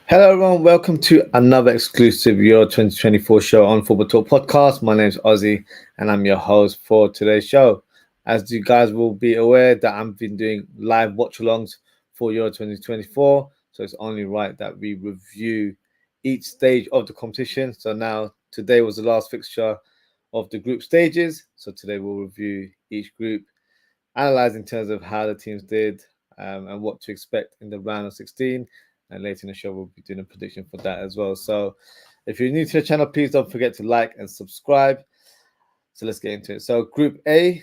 Hello everyone, welcome to another exclusive Euro 2024 show on Football Talk Podcast. My name is Ozzy and I'm your host for today's show. As you guys will be aware that I've been doing live watch-alongs for Euro 2024, so it's only right that we review each stage of the competition. So now, today was the last fixture of the group stages, so today we'll review each group, analyze in terms of how the teams did and what to expect in the round of 16. And later in the show, we'll be doing a prediction for that as well. So if you're new to the channel, please don't forget to like and subscribe. So let's get into it. So Group A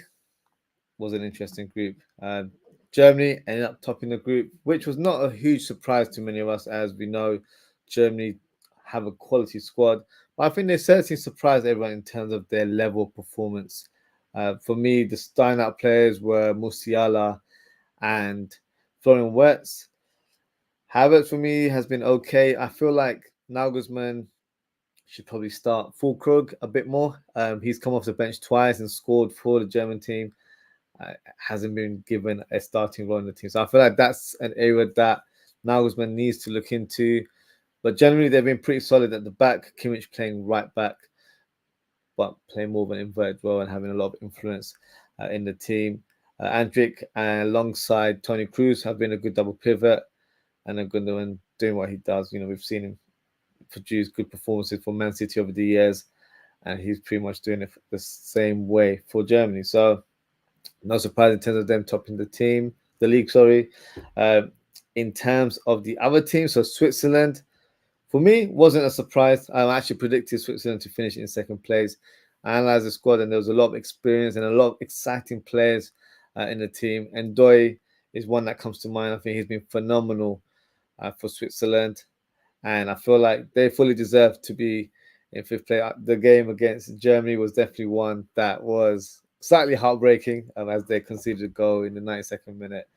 was an interesting group. Germany ended up topping the group, which was not a huge surprise to many of us, as we know Germany have a quality squad. But I think they certainly surprised everyone in terms of their level of performance. For me, the standout players were Musiala and Florian Wirtz. Havertz for me has been okay. I feel like Nagelsmann should probably start Füllkrug a bit more. He's come off the bench twice and scored for the German team. Hasn't been given a starting role in the team. So I feel like that's an area that Nagelsmann needs to look into. But generally, they've been pretty solid at the back. Kimmich playing right back, but playing more of an inverted role and having a lot of influence in the team. Andrić alongside Toni Kroos have been a good double pivot. And then Gundogan doing what he does. You know, we've seen him produce good performances for Man City over the years, and he's pretty much doing it the same way for Germany. So, no surprise in terms of them topping the league. In terms of the other teams, so Switzerland, for me, wasn't a surprise. I actually predicted Switzerland to finish in second place. I analyzed the squad, and there was a lot of experience and a lot of exciting players in the team. And Doi is one that comes to mind. I think he's been phenomenal for Switzerland, and I feel like they fully deserve to be in fifth place. The game against Germany was definitely one that was slightly heartbreaking as they conceded a goal in the 92nd minute.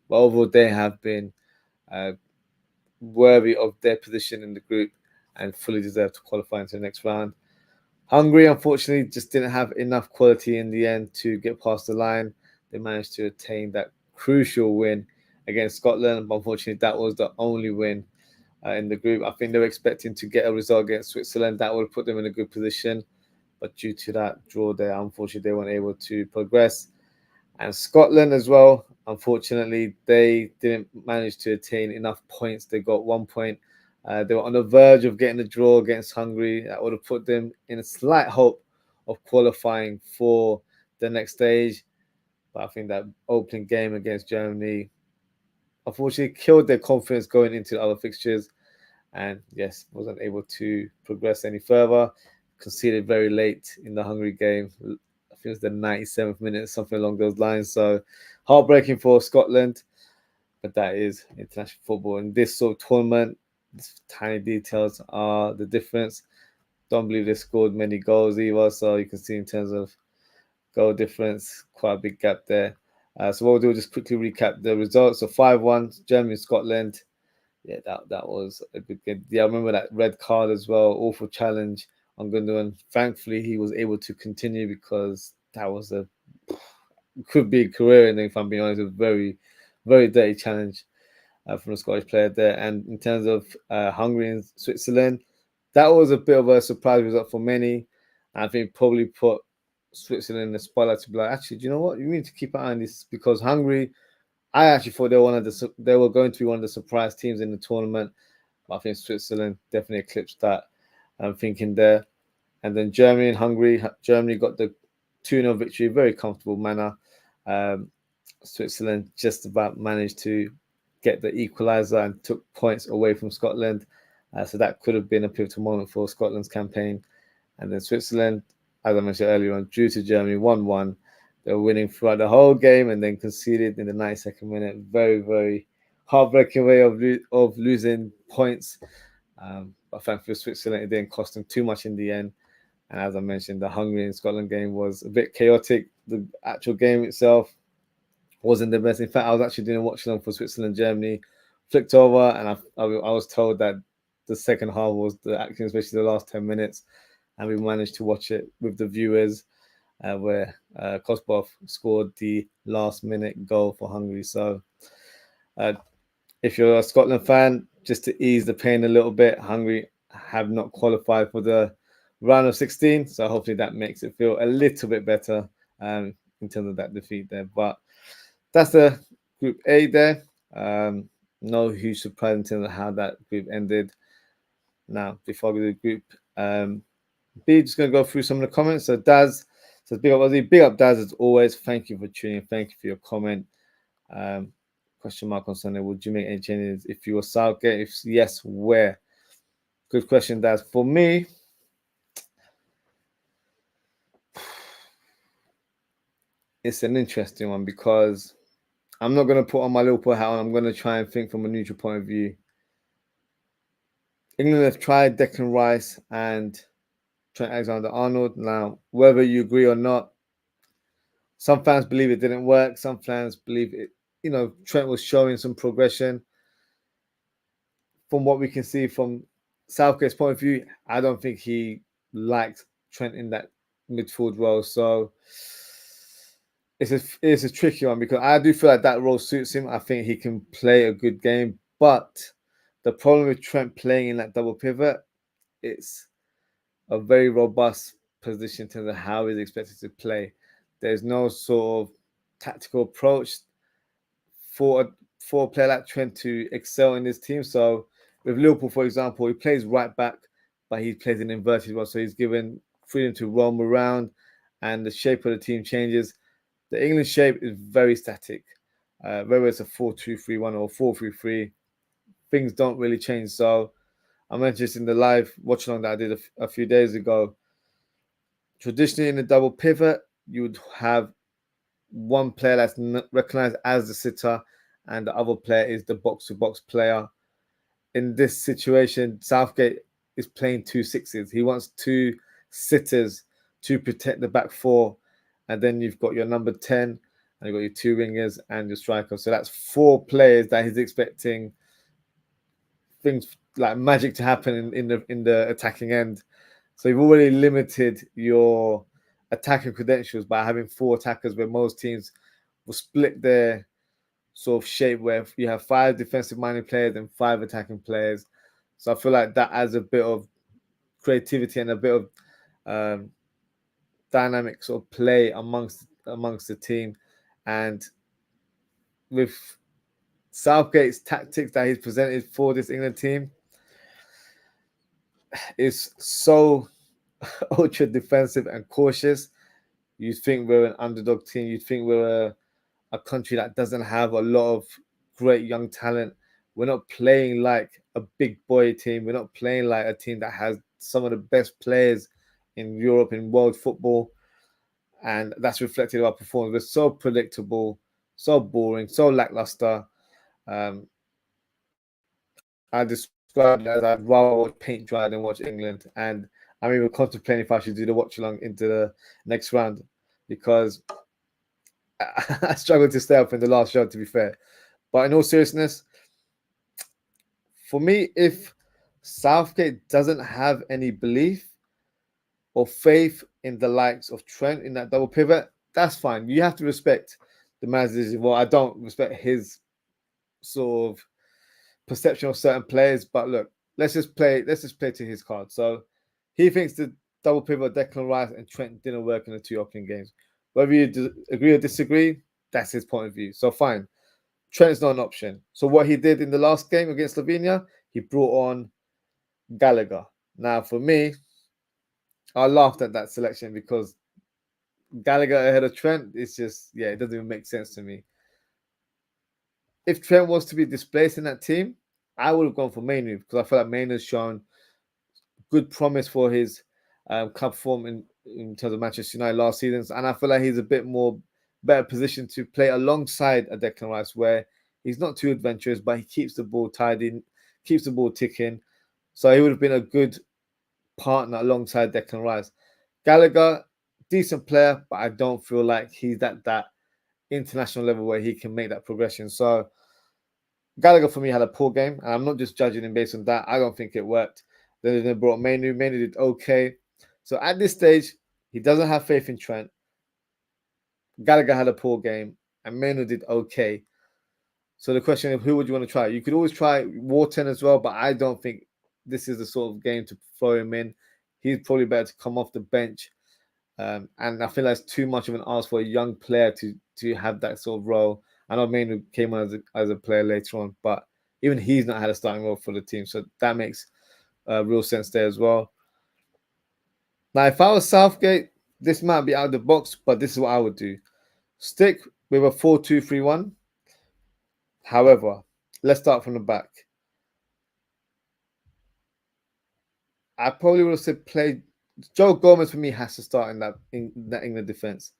But overall, they have been worthy of their position in the group and fully deserve to qualify into the next round. Hungary, unfortunately, just didn't have enough quality in the end to get past the line. They managed to attain that crucial win against Scotland, but unfortunately that was the only win in the group. I think they were expecting to get a result against Switzerland that would put them in a good position, but due to that draw there, unfortunately they weren't able to progress. And Scotland as well, unfortunately they didn't manage to attain enough points. They got 1 point. They were on the verge of getting a draw against Hungary. That would have put them in a slight hope of qualifying for the next stage. But I think that opening game against Germany unfortunately killed their confidence going into the other fixtures, and yes, wasn't able to progress any further. Conceded very late in the Hungary game. I think it was the 97th minute, something along those lines. So heartbreaking for Scotland, but that is international football. In this sort of tournament, tiny details are the difference. Don't believe they scored many goals either, so you can see in terms of goal difference, quite a big gap there. So what we'll do is just quickly recap the results. So 5-1, Germany, Scotland. Yeah, that was a good game. Yeah, I remember that red card as well. Awful challenge on Gundogan. Thankfully, he was able to continue because that was could be a career ending, if I'm being honest. It was a very, very dirty challenge from a Scottish player there. And in terms of Hungary and Switzerland, that was a bit of a surprise result for many. I think probably put Switzerland in the spotlight to be like, actually, do you know what? You need to keep an eye on this, because Hungary, I actually thought they were going to be one of the surprise teams in the tournament. But I think Switzerland definitely eclipsed that. I'm thinking there. And then Germany and Hungary. Germany got the 2-0 victory, very comfortable manner. Switzerland just about managed to get the equaliser and took points away from Scotland. So that could have been a pivotal moment for Scotland's campaign. And then Switzerland, as I mentioned earlier on, drew to Germany 1-1. They were winning throughout the whole game and then conceded in the 92nd minute. Very, very heartbreaking way of losing points. But thankfully, Switzerland, it didn't cost them too much in the end. And as I mentioned, the Hungary and Scotland game was a bit chaotic. The actual game itself wasn't the best. In fact, I was actually doing a watch along for Switzerland, Germany, flicked over, and I was told that the second half was the action, especially the last 10 minutes. And we managed to watch it with the viewers, where Kospov scored the last minute goal for Hungary. So, if you're a Scotland fan, just to ease the pain a little bit, Hungary have not qualified for the round of 16. So hopefully that makes it feel a little bit better in terms of that defeat there. But that's the Group A there. No huge surprise in terms of how that group ended. Now, before we do Group B, just going to go through some of the comments. So Daz says, big up Ozzy. Big up Daz as always. Thank you for tuning in. Thank you for your comment. Question mark on Sunday. Would you make any changes if you were Southgate? If yes, where? Good question, Daz. For me, it's an interesting one because I'm not going to put on my Liverpool hat on. I'm going to try and think from a neutral point of view. England have tried Declan Rice and Trent Alexander-Arnold. Now, whether you agree or not, some fans believe it didn't work. Some fans believe it. Trent was showing some progression. From what we can see from Southgate's point of view, I don't think he liked Trent in that midfield role. So it's a tricky one because I do feel like that role suits him. I think he can play a good game. But the problem with Trent playing in that double pivot, it's a very robust position in terms of how he's expected to play. There's no sort of tactical approach for a player like Trent to excel in this team. So with Liverpool, for example, he plays right back, but he plays an inverted one. So he's given freedom to roam around and the shape of the team changes. The English shape is very static. Whether it's a 4-2-3-1 or 4-3-3, things don't really change. So I mentioned this in the live watch along that I did a few days ago. Traditionally, in the double pivot, you would have one player that's recognized as the sitter, and the other player is the box-to-box player. In this situation, Southgate is playing 2 6s. He wants 2 sitters to protect the back 4, and then you've got your number 10, and you've got your 2 wingers and your striker. So that's 4 players that he's expecting things like magic to happen in the attacking end. So you've already limited your attacking credentials by having 4 attackers, where most teams will split their sort of shape where you have 5 defensive-minded players and 5 attacking players. So I feel like that adds a bit of creativity and a bit of dynamic sort of play amongst the team. And with Southgate's tactics that he's presented for this England team, is so ultra defensive and cautious. You think we're an underdog team. You think we're a country that doesn't have a lot of great young talent. We're not playing like a big boy team. We're not playing like a team that has some of the best players in Europe, in world football. And that's reflected in our performance. We're so predictable, so boring, so lackluster. I describe it as I'd rather watch paint dry than watch England. And I'm even contemplating if I should do the watch along into the next round, because I struggled to stay up in the last show, to be fair. But in all seriousness, for me, if Southgate doesn't have any belief or faith in the likes of Trent in that double pivot, that's fine. You have to respect the man's decision. Well, I don't respect his sort of perception of certain players, but look, let's just play to his card. So he thinks the double pivot Declan Rice and Trent didn't work in the 2 opening games. Whether you agree or disagree, that's his point of view. So fine. Trent's not an option. So what he did in the last game against Slovenia, he brought on Gallagher. Now, for me, I laughed at that selection because Gallagher ahead of Trent, it's just, it doesn't even make sense to me. if Trent was to be displaced in that team, I would have gone for Mainu because I feel like Mainu's shown good promise for his club form in terms of Manchester United last season, and I feel like he's a bit more better positioned to play alongside a Declan Rice, where he's not too adventurous, but he keeps the ball tidy, keeps the ball ticking. So he would have been a good partner alongside Declan Rice. Gallagher, decent player, but I don't feel like he's at that international level where he can make that progression. So Gallagher for me had a poor game, and I'm not just judging him based on that. I don't think it worked. Then they brought Mainu. Mainu did okay. So at this stage, he doesn't have faith in Trent. Gallagher had a poor game, and Mainu did okay. So the question is, who would you want to try? You could always try Wharton as well, but I don't think this is the sort of game to throw him in. He's probably better to come off the bench. And I feel like it's too much of an ask for a young player to have that sort of role. I know Mainu came on as a player later on, but even he's not had a starting role for the team. So that makes real sense there as well. Now, if I was Southgate, this might be out of the box, but this is what I would do. Stick with a 4-2-3-1. However, let's start from the back. I probably would have said play Joe Gomez. For me, has to start in that England defense.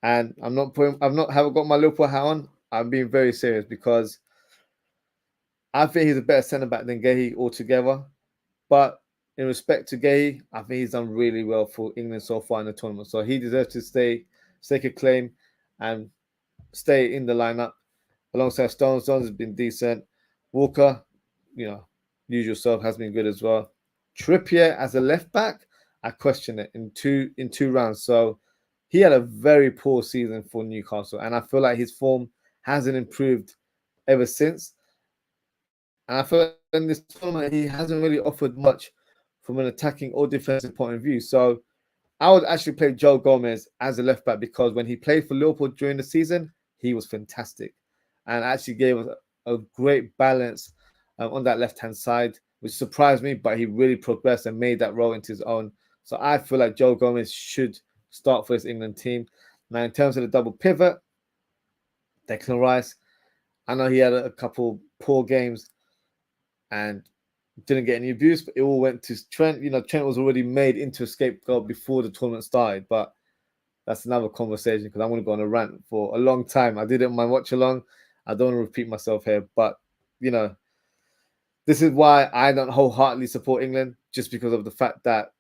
And haven't got my Liverpool hat on. I'm being very serious because I think he's a better centre back than Guehi altogether. But in respect to Guehi, I think he's done really well for England so far in the tournament. So he deserves to stake a claim and stay in the lineup alongside Stones. Stones has been decent. Walker, usual self, has been good as well. Trippier as a left back, I question it in two rounds. So he had a very poor season for Newcastle, and I feel like his form hasn't improved ever since. And I feel like in this tournament, he hasn't really offered much from an attacking or defensive point of view. So I would actually play Joe Gomez as a left back because when he played for Liverpool during the season, he was fantastic and actually gave us a great balance on that left-hand side, which surprised me, but he really progressed and made that role into his own. So I feel like Joe Gomez should start for this England team. Now, in terms of the double pivot, Declan Rice, I know he had a couple poor games and didn't get any abuse, but it all went to Trent. Trent was already made into a scapegoat before the tournament started, but that's another conversation because I'm going to go on a rant for a long time. I did it on my watch along. I don't want to repeat myself here, but this is why I don't wholeheartedly support England, just because of the fact that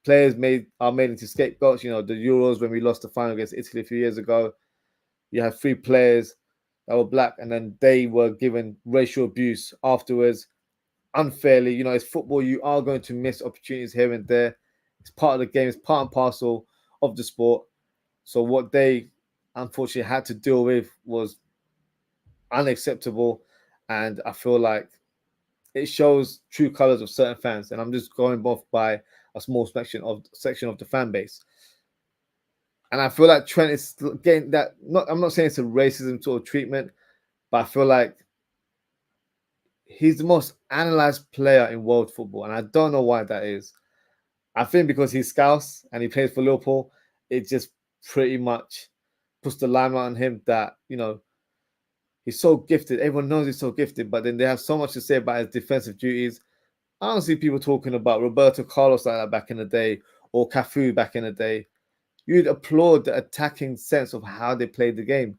players are made into scapegoats. The Euros, when we lost the final against Italy a few years ago, you had 3 players that were black, and then they were given racial abuse afterwards unfairly. It's football. You are going to miss opportunities here and there. It's part of the game. It's part and parcel of the sport. So what they unfortunately had to deal with was unacceptable, and I feel like it shows true colors of certain fans. And I'm just going off by a small section of the fan base. And I feel like Trent is getting that. I'm not saying it's a racism sort of treatment, but I feel like he's the most analyzed player in world football, and I don't know why that is. I think because he's Scouse and he plays for Liverpool, it just pretty much puts the limelight on him that, he's so gifted. Everyone knows he's so gifted, but then they have so much to say about his defensive duties. I don't see people talking about Roberto Carlos like that back in the day or Cafu back in the day. You'd applaud the attacking sense of how they played the game.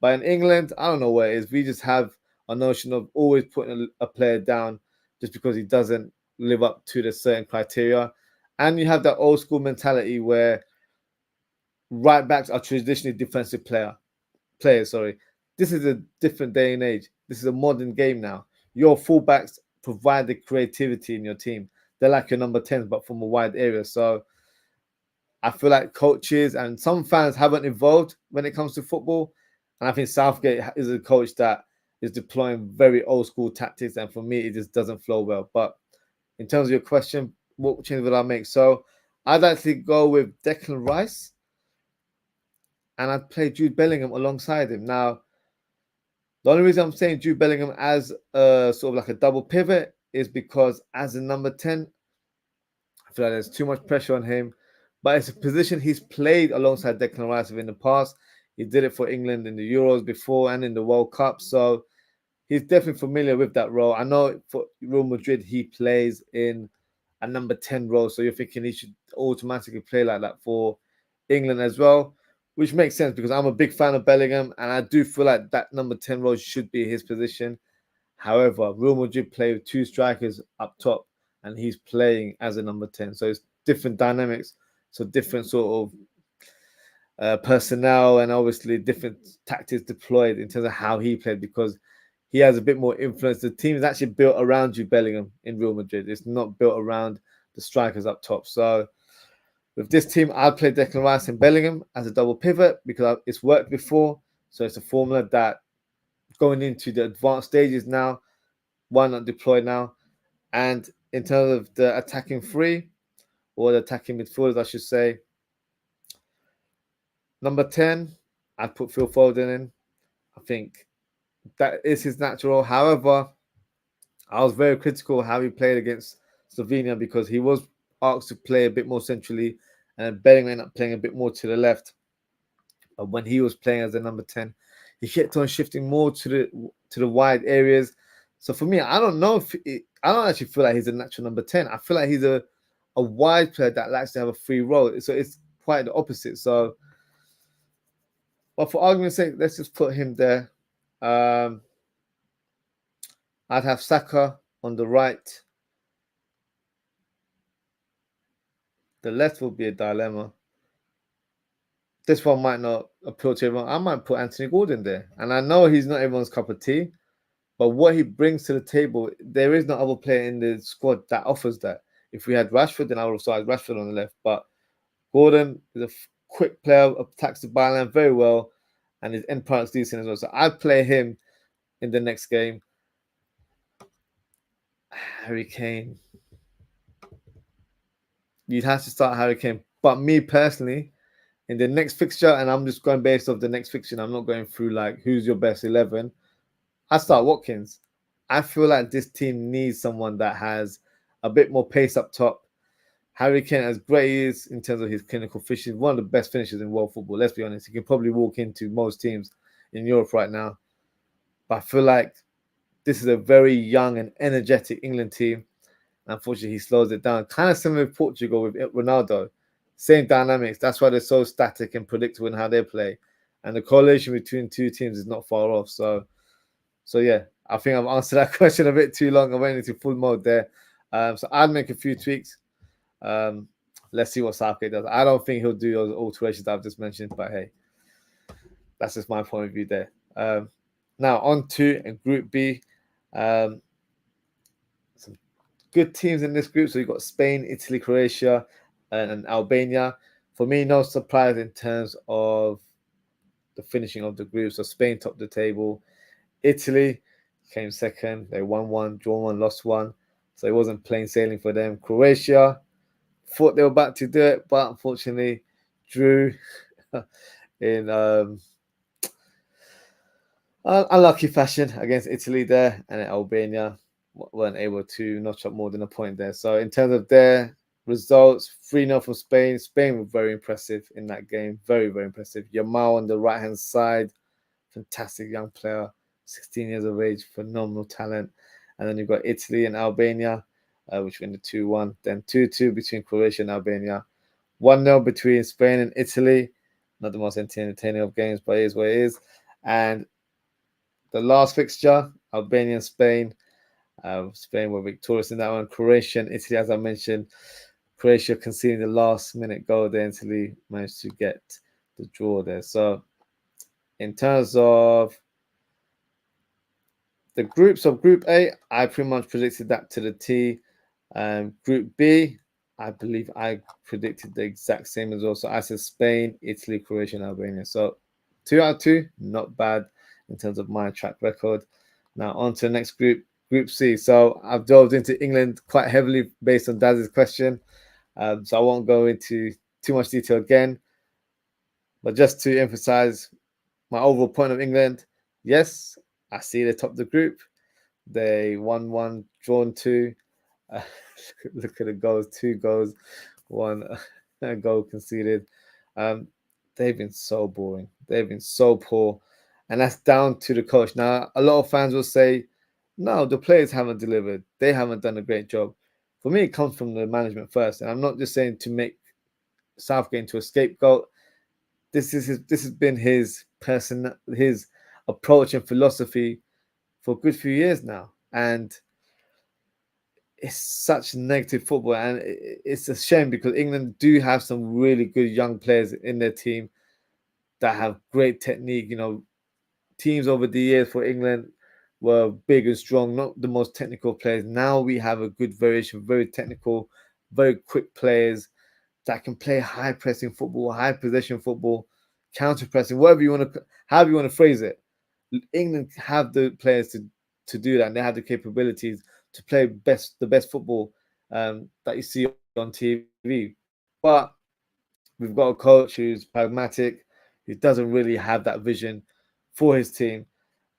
But in England, I don't know what it is. We just have a notion of always putting a player down just because he doesn't live up to the certain criteria. And you have that old school mentality where right backs are traditionally defensive players. This is a different day and age. This is a modern game now. Your fullbacks provide the creativity in your team. They're like your number 10s, but from a wide area. So I feel like coaches and some fans haven't evolved when it comes to football. And I think Southgate is a coach that is deploying very old school tactics. And for me, it just doesn't flow well. But in terms of your question, what change would I make? So I'd actually go with Declan Rice. And I'd play Jude Bellingham alongside him. Now, the only reason I'm saying Jude Bellingham as a sort of like a double pivot is because as a number 10, I feel like there's too much pressure on him. But it's a position he's played alongside Declan Rice in the past. He did it for England in the Euros before and in the World Cup. So he's definitely familiar with that role. I know for Real Madrid, he plays in a number 10 role. So you're thinking he should automatically play like that for England as well, which makes sense because I'm a big fan of Bellingham and I do feel like that number 10 role should be his position. However, Real Madrid play with two strikers up top and he's playing as a number 10. So it's different dynamics. So different sort of personnel and obviously different tactics deployed in terms of how he played because he has a bit more influence. The team is actually built around Jude Bellingham in Real Madrid. It's not built around the strikers up top. So with this team, I'd play Declan Rice and Bellingham as a double pivot because it's worked before. So it's a formula that going into the advanced stages now, why not deploy now? And in terms of the attacking three or the attacking midfielders, I should say, number 10, I'd put Phil Foden in. I think that is his natural. However, I was very critical how he played against Slovenia because he was asked to play a bit more centrally and Bellingham ended up playing a bit more to the left. But when he was playing as a number 10, he kept on shifting more to the wide areas. So for me, I don't know I don't actually feel like he's a natural number 10. I feel like he's a wide player that likes to have a free role. So it's quite the opposite. So, but for argument's sake, let's just put him there. I'd have Saka on the right. The left will be a dilemma. This one might not appeal to everyone. I might put Anthony Gordon there. And I know he's not everyone's cup of tea, but what he brings to the table, there is no other player in the squad that offers that. If we had Rashford, then I would have started Rashford on the left. But Gordon is a quick player, attacks the byline very well, and his end product's decent as well. So I'd play him in the next game. Harry Kane. You'd have to start Harry Kane. But me personally, in the next fixture, and I'm just going based off the next fixture, I'm not going through like who's your best 11. I start Watkins. I feel like this team needs someone that has a bit more pace up top. Harry Kane, as great he is in terms of his clinical finishing, one of the best finishers in world football. Let's be honest. He can probably walk into most teams in Europe right now. But I feel like this is a very young and energetic England team. Unfortunately, he slows it down. Kind of similar with Portugal with Ronaldo. Same dynamics. That's why they're so static and predictable in how they play. And the correlation between two teams is not far off. So yeah, I think I've answered that question a bit too long. I went into full mode there. So I'd make a few tweaks. Let's see what Southgate does. I don't think he'll do those alterations that I've just mentioned, but hey, that's just my point of view there. Now on to Group B. Some good teams in this group. So you've got Spain, Italy, Croatia, and Albania. For me, no surprise in terms of the finishing of the group. So Spain topped the table. Italy came second. They won one, drawn one, lost one. So it wasn't plain sailing for them. Croatia thought they were about to do it, but unfortunately drew in unlucky fashion against Italy there, and Albania weren't able to notch up more than a point there. So in terms of their results, 3-0 for Spain. Spain were very impressive in that game. Very, very impressive. Yamal on the right-hand side, fantastic young player, 16 years of age, phenomenal talent. And then you've got Italy and Albania, which went to 2-1. Then 2-2 between Croatia and Albania. 1-0 between Spain and Italy. Not the most entertaining of games, but it is what it is. And the last fixture, Albania and Spain. Spain were victorious in that one. Croatia and Italy, as I mentioned. Croatia conceding the last-minute goal there. Italy managed to get the draw there. So in terms of the groups of Group A, I pretty much predicted that to the T. Group B, I believe I predicted the exact same as well. So I said Spain, Italy, Croatia, and Albania. So 2 out of 2, not bad in terms of my track record. Now on to the next group, Group C. So I've delved into England quite heavily based on Daz's question. So I won't go into too much detail again. But just to emphasize my overall point of England, yes, I see they top the group. They won 1, drawn 2. Look at the goals, 2 goals, 1 goal conceded. They've been so boring. They've been so poor. and that's down to the coach. Now, a lot of fans will say, no, the players haven't delivered. They haven't done a great job. For me, it comes from the management first. And I'm not just saying to make Southgate into a scapegoat. This has been his his approach and philosophy for a good few years now. And it's such negative football. And it's a shame because England do have some really good young players in their team that have great technique. Teams over the years for England were big and strong, not the most technical players. Now we have a good variation, very technical, very quick players that can play high pressing football, high possession football, counter pressing, however you want to phrase it. England have the players to do that, and they have the capabilities to play the best football that you see on TV. But we've got a coach who's pragmatic, who doesn't really have that vision for his team,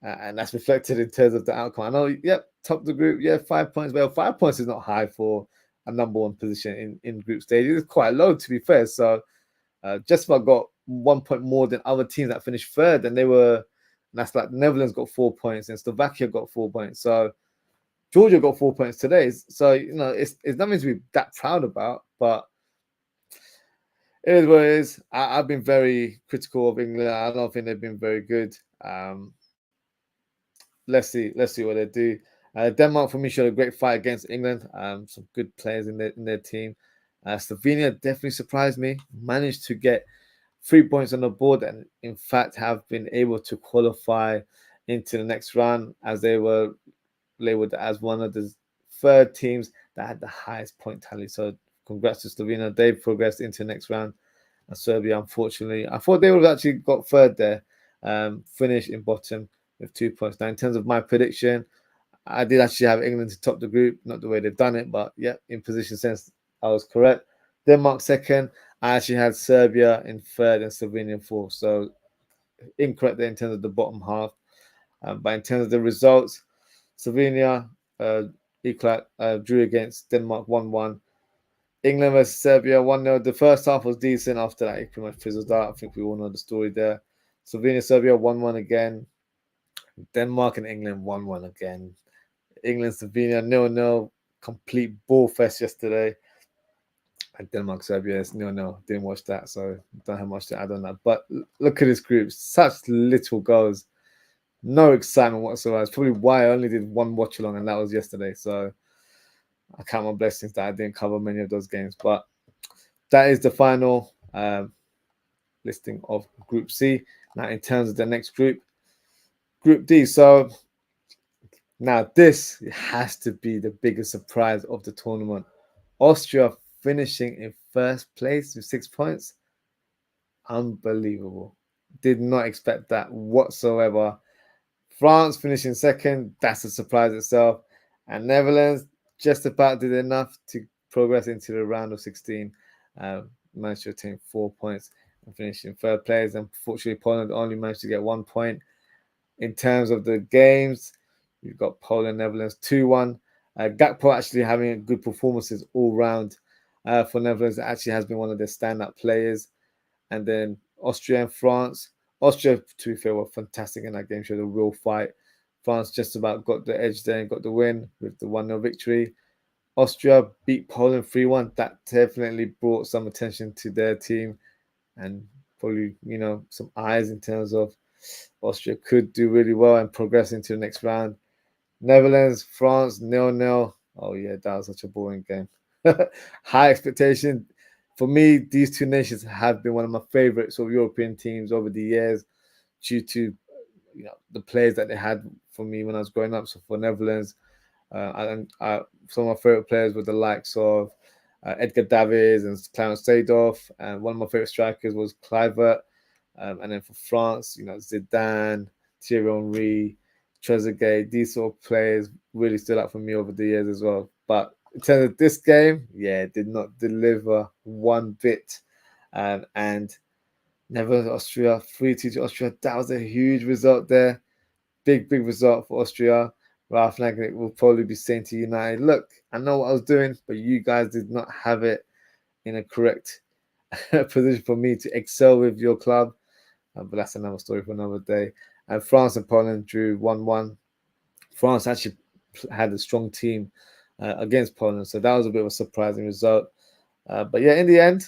and that's reflected in terms of the outcome. I know, yep, top of the group, yeah, 5 points. Well, 5 points is not high for a number one position in group stage. It's quite low, to be fair. So just about got 1 point more than other teams that finished third, and that's like Netherlands got 4 points and Slovakia got 4 points. So Georgia got 4 points today. So it's nothing to be that proud about, but it is what it is. I've been very critical of England. I don't think they've been very good. Let's see what they do. Denmark for me showed a great fight against England. Some good players in their team. Slovenia definitely surprised me. Managed to get 3 points on the board, and in fact have been able to qualify into the next round, as they were labeled as one of the third teams that had the highest point tally. So congrats to Slovenia. They've progressed into the next round. And Serbia, unfortunately, I thought they would have actually got third there, finished in bottom with 2 points. Now, in terms of my prediction, I did actually have England to top the group, not the way they've done it, but yeah, in position sense, I was correct. Denmark second. I actually had Serbia in third and Slovenia in fourth. So incorrect there in terms of the bottom half. But in terms of the results, Slovenia drew against Denmark 1-1. England versus Serbia 1-0. The first half was decent. After that, it pretty much fizzled out. I think we all know the story there. Slovenia, Serbia 1-1 again. Denmark and England 1-1 again. England, Slovenia 0-0. Complete ball fest yesterday. And Denmark, Serbia is 0-0. Didn't watch that, so don't have much to add on that. But look at this group. Such little goals. No excitement whatsoever. It's probably why I only did one watch along, and that was yesterday. So I count my blessings that I didn't cover many of those games. But that is the final listing of Group C. Now, in terms of the next group, Group D. So now this has to be the biggest surprise of the tournament. Austria finishing in first place with 6 points. Unbelievable. Did not expect that whatsoever. France finishing second. That's a surprise itself. And Netherlands just about did enough to progress into the round of 16. Managed to attain 4 points and finish in third place. Unfortunately, Poland only managed to get 1 point. In terms of the games, you've got Poland, Netherlands 2-1. Gakpo actually having good performances all round for Netherlands. It actually has been one of their standout players. And then Austria and France. Austria, to be fair, were fantastic in that game. Showed a real fight. France just about got the edge there and got the win with the 1-0 victory. Austria beat Poland 3-1. That definitely brought some attention to their team and probably, some eyes in terms of Austria could do really well and progress into the next round. Netherlands, France, 0-0. Oh, yeah, that was such a boring game. High expectation. For me, these two nations have been one of my favorite sort of European teams over the years due to the players that they had for me when I was growing up. So for Netherlands, some of my favorite players were the likes of Edgar Davids and Clarence Seedorf. And one of my favorite strikers was Kluivert. And then for France, Zidane, Thierry Henry, Trezeguet, these sort of players really stood out for me over the years as well. But in terms of this game, it did not deliver one bit. And Netherlands, Austria, 3-2 to Austria. That was a huge result there. Big result for Austria. Ralph Rangnick will probably be saying to United, look, I know what I was doing, but you guys did not have it in a correct position for me to excel with your club. But that's another story for another day. And France and Poland drew 1-1. France actually had a strong team against Poland, so that was a bit of a surprising result. But yeah, in the end,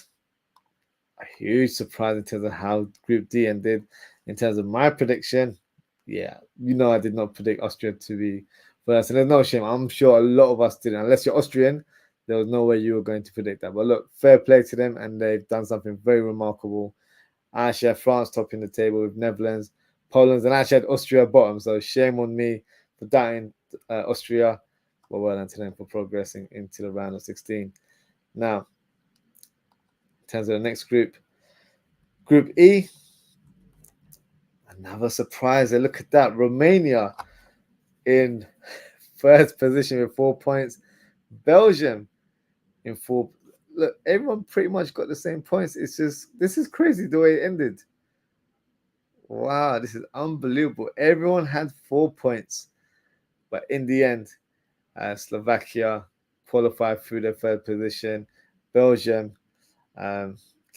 a huge surprise in terms of how Group D ended. In terms of my prediction, yeah, I did not predict Austria to be first, and there's no shame. I'm sure a lot of us didn't. Unless you're Austrian, there was no way you were going to predict that. But look, fair play to them, and they've done something very remarkable. I actually had France topping the table with Netherlands, Poland, and I actually had Austria bottom. So shame on me for doubting Austria. But well done to them for progressing into the round of 16. Now, in terms of the next group, Group E, another surprise. Look at that. Romania in first position with 4 points. Belgium in 4. Look, everyone pretty much got the same points. It's just, this is crazy the way it ended. Wow, this is unbelievable. Everyone had 4 points. But in the end, Slovakia qualified through their third position. Belgium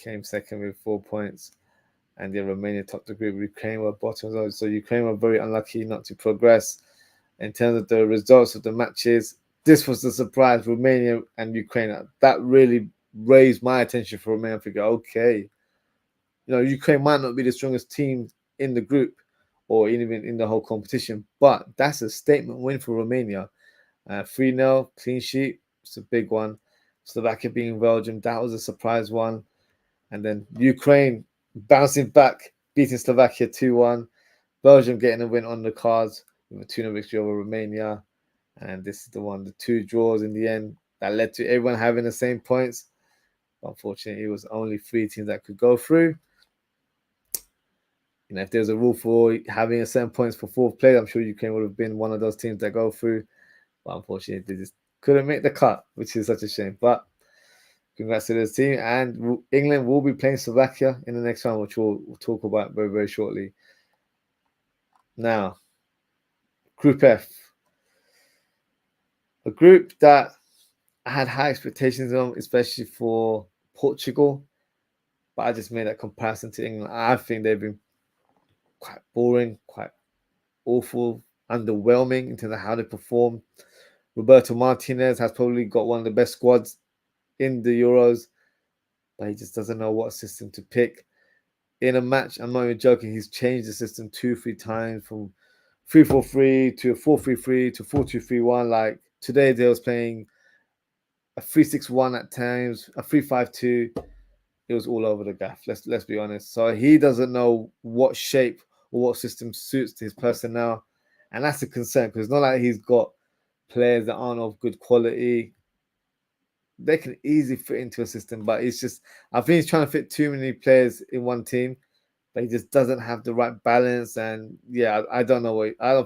came second with 4 points. And then Romania topped the group. Ukraine were bottom. So Ukraine were very unlucky not to progress. In terms of the results of the matches, this was the surprise. Romania and Ukraine. That really raised my attention for Romania. I figure, okay, Ukraine might not be the strongest team in the group or even in the whole competition, but that's a statement win for Romania. 3-0, clean sheet. It's a big one. Slovakia beating Belgium, that was a surprise one. And then Ukraine bouncing back, beating Slovakia 2-1. Belgium getting a win on the cards with a 2-0 victory over Romania. And this is the 2 draws in the end that led to everyone having the same points. Unfortunately, it was only 3 teams that could go through. If there's a rule for having a certain points for 4th place, I'm sure Ukraine would have been one of those teams that go through. But unfortunately, they just couldn't make the cut, which is such a shame. But congrats to this team. And England will be playing Slovakia in the next round, which we'll talk about very, very shortly. Now, Group F. A group that I had high expectations on, especially for Portugal. But I just made that comparison to England. I think they've been quite boring, quite awful, underwhelming in terms of how they perform. Roberto Martinez has probably got one of the best squads in the Euros, but he just doesn't know what system to pick. In a match, I'm not even joking, he's changed the system 2-3 times from 3-4-3 to a 4-3-3 to 4-2-3-1. Like today, they was playing a 3-6-1 at times, a 3-5-2. It was all over the gaff. Let's be honest. So he doesn't know what shape or what system suits his personnel, and that's a concern because it's not like he's got players that aren't of good quality. They can easily fit into a system, but it's just, I think he's trying to fit too many players in one team, but he just doesn't have the right balance. And yeah, I don't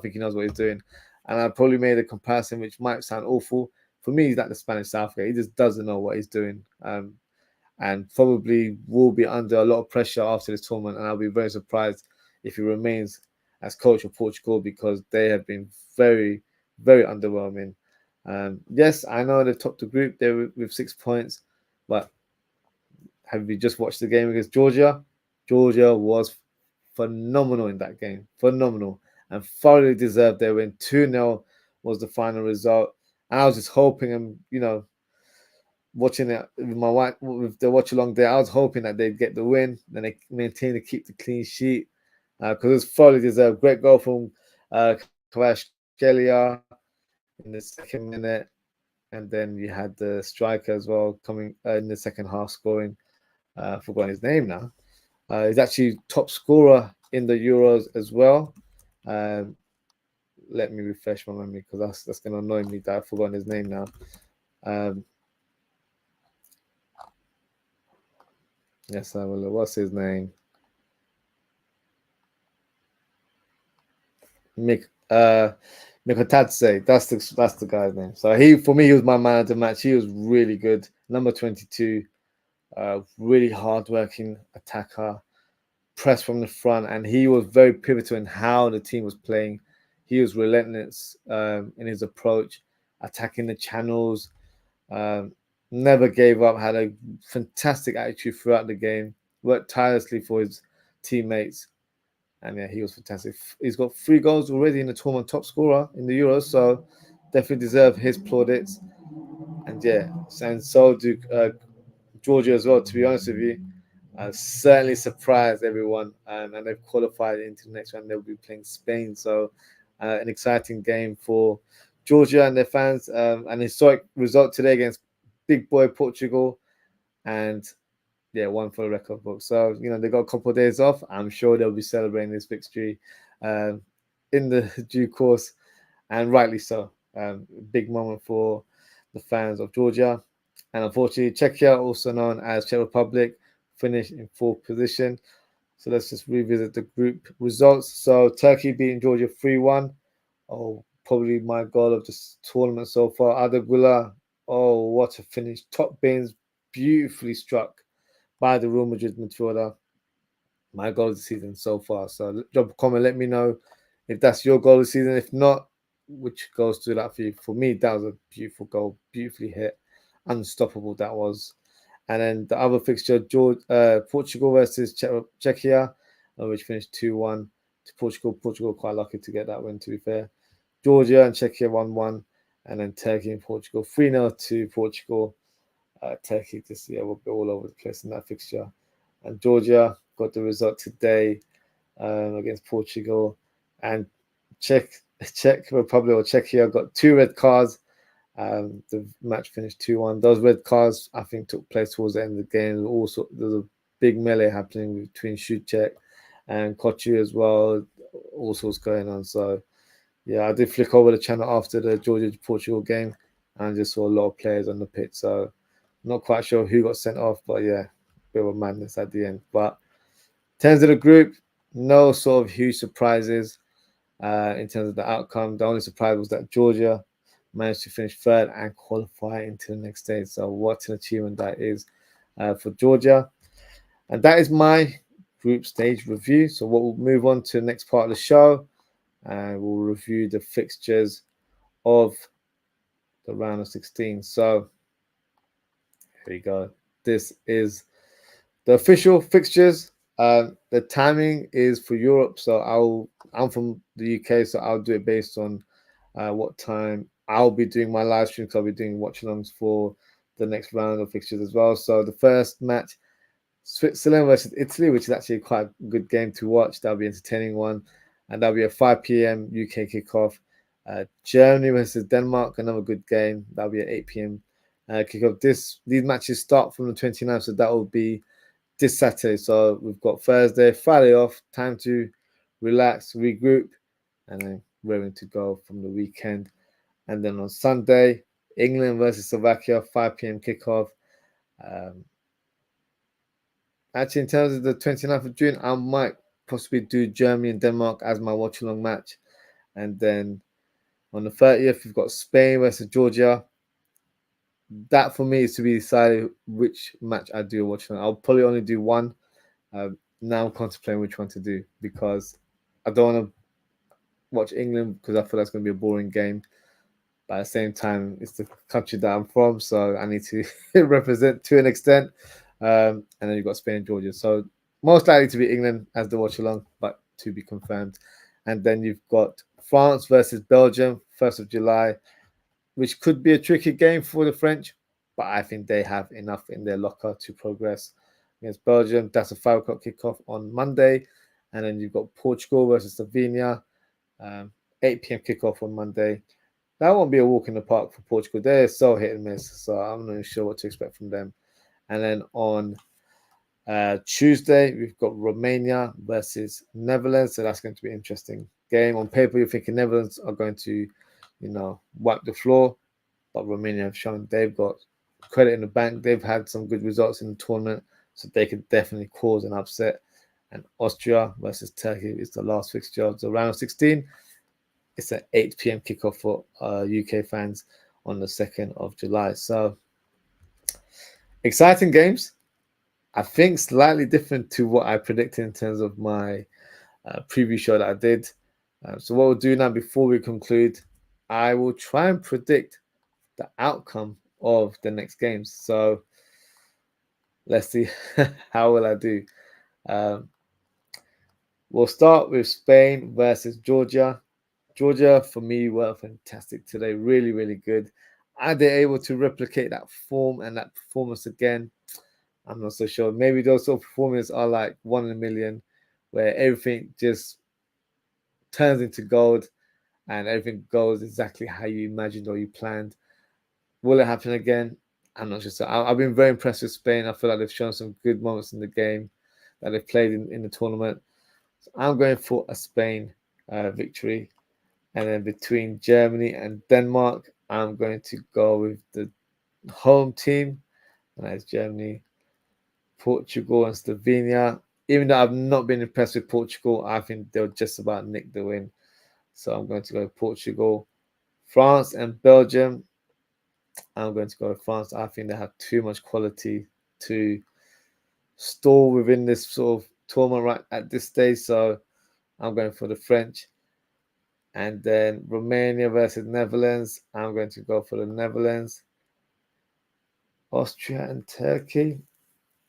think he knows what he's doing. And I probably made a comparison which might sound awful. For me, he's like the Spanish Southgate. He just doesn't know what he's doing. And probably will be under a lot of pressure after this tournament. And I'll be very surprised if he remains as coach of Portugal because they have been very, very underwhelming. Yes, I know they've topped the group there with 6 points, but have you just watched the game against Georgia? Georgia was phenomenal in that game, phenomenal, and thoroughly deserved their win. 2-0 was the final result. And I was just hoping, and watching it with my wife, with the watch along there, I was hoping that they'd get the win, then they maintain to keep the clean sheet because it was thoroughly deserved. Great goal from Kvaratskhelia in the second minute, and then you had the striker as well coming in the second half scoring. I've forgotten his name now. He's actually top scorer in the Euros as well. Let me refresh my memory because that's going to annoy me that I've forgotten his name now. Yes, I will. What's his name? Mikotadze. That's the guy's name. So for me, he was my man of the match. He was really good. Number 22, really hardworking attacker, press from the front, and he was very pivotal in how the team was playing. He was relentless in his approach, attacking the channels. Never gave up. Had a fantastic attitude throughout the game. Worked tirelessly for his teammates. And yeah, he was fantastic. He's got 3 goals already in the tournament, top scorer in the Euros, so definitely deserve his plaudits. And yeah, and so do Georgia as well, to be honest with you. Certainly surprised everyone, and they've qualified into the next round. They'll be playing Spain, so an exciting game for Georgia and their fans. An historic result today against big boy Portugal, and yeah, one for the record book. So they got a couple of days off. I'm sure they'll be celebrating this victory um, in the due course, and rightly so. Big moment for the fans of Georgia. And unfortunately, Czechia, also known as Czech Republic, finished in 4th position. So let's just revisit the group results. So Turkey beating Georgia 3-1. Oh, probably my goal of this tournament so far. Adegula, oh, what a finish. Top bins, beautifully struck by the Real Madrid midfielder. My goal of the season so far. So drop a comment, let me know if that's your goal of the season. If not, which goals stood out for you? For me, that was a beautiful goal, beautifully hit, unstoppable that was. And then the other fixture, Portugal versus Czechia, which finished 2-1 to Portugal. Portugal quite lucky to get that win, to be fair. Georgia and Czechia 1-1, and then Turkey and Portugal 3-0 to Portugal. Turkey this year will be all over the place in that fixture. And Georgia got the result today against Portugal. And Czech Republic or Czechia got 2 red cards. The match finished 2-1. Those red cards, I think, took place towards the end of the game. Also, there's a big melee happening between Souček and Kochu as well. All sorts going on. So, yeah, I did flick over the channel after the Georgia-Portugal game and just saw a lot of players on the pitch. So, not quite sure who got sent off, but yeah, bit of a madness at the end. But in terms of the group, no sort of huge surprises in terms of the outcome. The only surprise was that Georgia managed to finish 3rd and qualify into the next stage. So what an achievement that is for Georgia. And that is my group stage review. So what we'll move on to the next part of the show, and we'll review the fixtures of the round of 16. So here we go. This is the official fixtures. The timing is for Europe, so I'm from the UK, so I'll do it based on what time I'll be doing my live stream. So I'll be doing watch-alongs for the next round of fixtures as well. So the first match, Switzerland versus Italy, which is actually quite a good game to watch. That'll be an entertaining one, and that'll be a 5 p.m. UK kickoff. Germany versus Denmark, another good game. That'll be at 8 p.m. Kickoff. These matches start from the 29th, so that will be this Saturday. So we've got Thursday, Friday off, time to relax, regroup, and then raring to go from the weekend. And then on Sunday, England versus Slovakia, 5 p.m. kickoff. Actually, in terms of the 29th of June, I might possibly do Germany and Denmark as my watch-along match. And then on the 30th, we've got Spain versus Georgia. That for me is to be decided which match I do watch. I'll probably only do one. Now I'm contemplating which one to do because I don't want to watch England because I feel that's going to be a boring game. But at the same time, it's the country that I'm from, so I need to represent to an extent. And then you've got Spain and Georgia. So most likely to be England as the watch along, but to be confirmed. And then you've got France versus Belgium, 1st of July, which could be a tricky game for the French, but I think they have enough in their locker to progress against Belgium. That's a 5 o'clock kickoff on Monday. And then you've got Portugal versus Slovenia, 8 p.m. kickoff on Monday. That won't be a walk in the park for Portugal. They're so hit and miss, so I'm not even sure what to expect from them. And then on Tuesday, we've got Romania versus Netherlands, so that's going to be an interesting game. On paper, you're thinking Netherlands are going to, wipe the floor, but Romania have shown they've got credit in the bank. They've had some good results in the tournament, so they could definitely cause an upset. And Austria versus Turkey is the last fixture of the round of 16. It's an 8 p.m. kickoff for UK fans on the 2nd of July. So exciting games. I think slightly different to what I predicted in terms of my preview show that I did. So what we'll do now before we conclude, I will try and predict the outcome of the next games. So let's see how will I do. We'll start with Spain versus Georgia. Georgia, for me, were fantastic today. Really, really good. Are they able to replicate that form and that performance again? I'm not so sure. Maybe those sort of performances are like 1 in a million, where everything just turns into gold and everything goes exactly how you imagined or you planned. Will it happen again? I'm not sure. So I've been very impressed with Spain. I feel like they've shown some good moments in the game that they've played in the tournament. So I'm going for a Spain victory. And then between Germany and Denmark, I'm going to go with the home team, and that's Germany, Portugal, and Slovenia. Even though I've not been impressed with Portugal, I think they'll just about nick the win. So I'm going to go with Portugal. France and Belgium, I'm going to go with France. I think they have too much quality to store within this sort of tournament right at this stage. So I'm going for the French. And then Romania versus Netherlands, I'm going to go for the Netherlands. Austria and Turkey,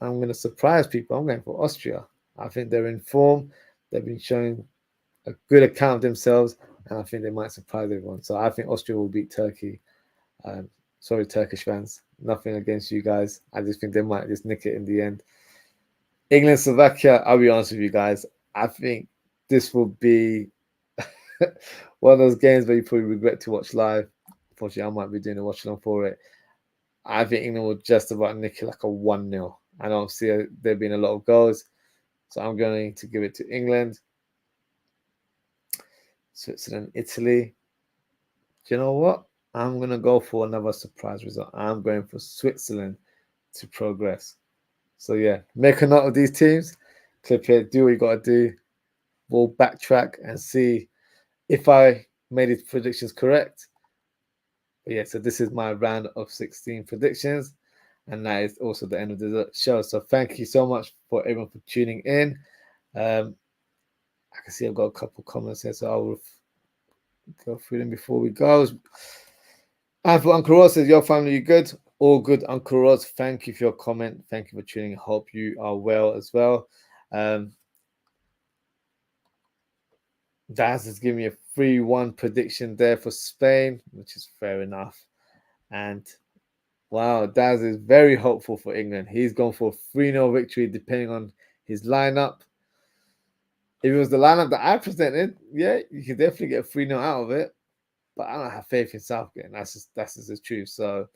I'm going to surprise people. I'm going for Austria. I think they're in form. They've been showing a good account of themselves, and I think they might surprise everyone. So I think Austria will beat Turkey. Sorry, Turkish fans. Nothing against you guys. I just think they might just nick it in the end. England, Slovakia, I'll be honest with you guys. I think this will be one of those games where you probably regret to watch live. Unfortunately, I might be doing a watch along for it. I think England will just about nick it like a 1-0. I don't see there being a lot of goals. So I'm going to give it to England. Switzerland, Italy. Do you know what? I'm going to go for another surprise result. I'm going for Switzerland to progress. So yeah, make a note of these teams. Clip it, do what you got to do. We'll backtrack and see if I made these predictions correct. But yeah, so this is my round of 16 predictions. And that is also the end of the show. So thank you so much for everyone for tuning in. I can see I've got a couple comments here, so I'll go through them before we go. And for Uncle Ross says, your family, you good? All good, Uncle Ross. Thank you for your comment. Thank you for tuning in. Hope you are well as well. Daz has given me a 3-1 prediction there for Spain, which is fair enough. And wow, Daz is very hopeful for England. He's gone for a 3-0 victory depending on his lineup. If it was the lineup that I presented, yeah, you could definitely get a 3-0 out of it. But I don't have faith in Southgate, and that's just the truth. So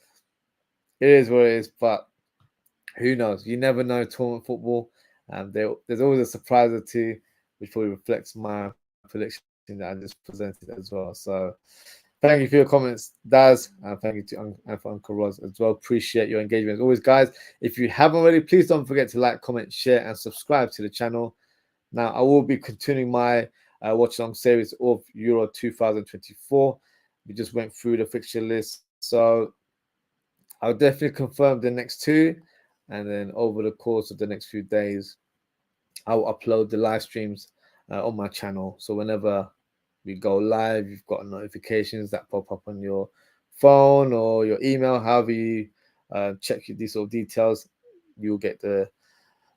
it is what it is. But who knows? You never know tournament football. There's always a surprise or two, which probably reflects my prediction that I just presented as well. So thank you for your comments, Daz, and thank you to Uncle Roz as well. Appreciate your engagement as always, guys. If you haven't already, please don't forget to like, comment, share, and subscribe to the channel. Now, I will be continuing my watch-along series of Euro 2024. We just went through the fixture list, so I'll definitely confirm the next two, and then over the course of the next few days, I'll upload the live streams on my channel. So whenever we go live, you've got notifications that pop up on your phone or your email, however you check these sort of details, you'll get the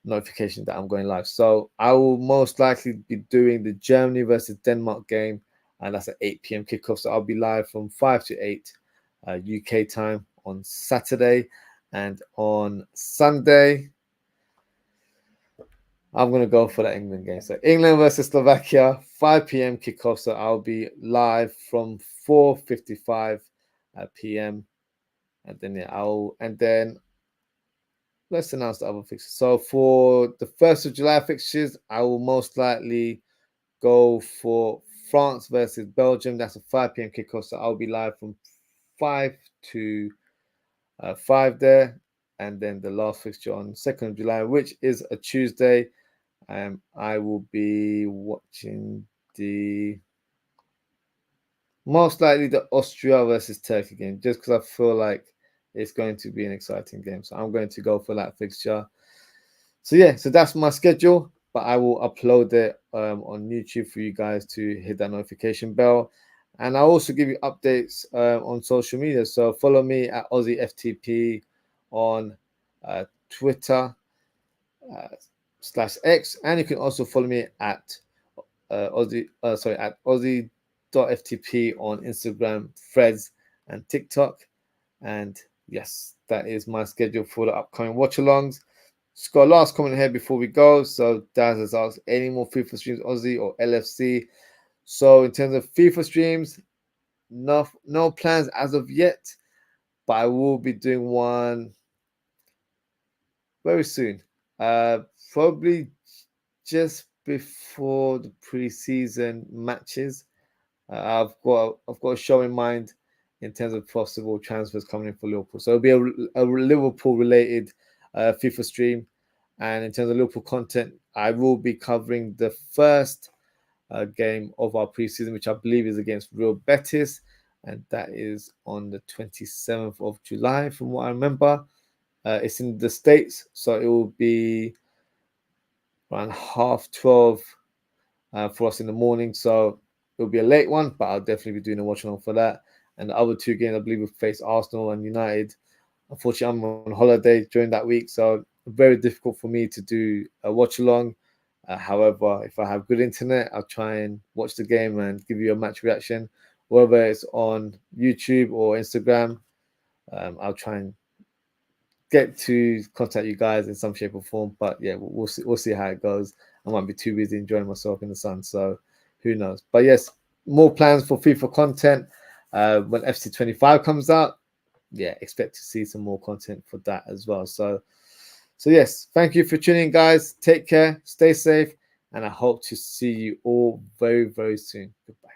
notification that I'm going live. So I will most likely be doing the Germany versus Denmark game, and that's at 8 p.m. kickoff. So I'll be live from 5 to 8 UK time on Saturday, and on Sunday I'm going to go for the England game. So England versus Slovakia, 5 p.m. kickoff. So I'll be live from 4:55 p.m. And then let's announce the other fixtures. So for the 1st of July fixtures, I will most likely go for France versus Belgium. That's a 5 p.m. kickoff. So I'll be live from 5 to 5 there. And then the last fixture on 2nd of July, which is a Tuesday, I will be watching most likely the Austria versus Turkey game, just because I feel like it's going to be an exciting game. So I'm going to go for that fixture. So yeah, so that's my schedule, but I will upload it on YouTube for you guys to hit that notification bell. And I'll also give you updates on social media. So follow me at OZZIE'S on Twitter /X, and you can also follow me at at Aussie.ftp on Instagram, Threads, and TikTok. And yes, that is my schedule for the upcoming watch-alongs. Just got a last comment here before we go. So Daz has asked, any more FIFA streams, Aussie or LFC? So in terms of FIFA streams, no plans as of yet, but I will be doing one very soon. Probably just before the pre-season matches. I've got a show in mind in terms of possible transfers coming in for Liverpool. So it'll be a Liverpool related FIFA stream. And in terms of Liverpool content, I will be covering the first game of our preseason, which I believe is against Real Betis, and that is on the 27th of July, from what I remember. It's in the States, so it will be around 12:30 for us in the morning. So it'll be a late one, but I'll definitely be doing a watch along for that. And the other two games, I believe, will face Arsenal and United. Unfortunately, I'm on holiday during that week, so very difficult for me to do a watch along. However, if I have good internet, I'll try and watch the game and give you a match reaction, whether it's on YouTube or Instagram. I'll try and get to contact you guys in some shape or form. But yeah, we'll see how it goes. I might be too busy enjoying myself in the sun, so who knows? But yes, more plans for FIFA content when FC25 comes out. Yeah, expect to see some more content for that as well. So yes, thank you for tuning in, guys. Take care, stay safe, and I hope to see you all very, very soon. Goodbye.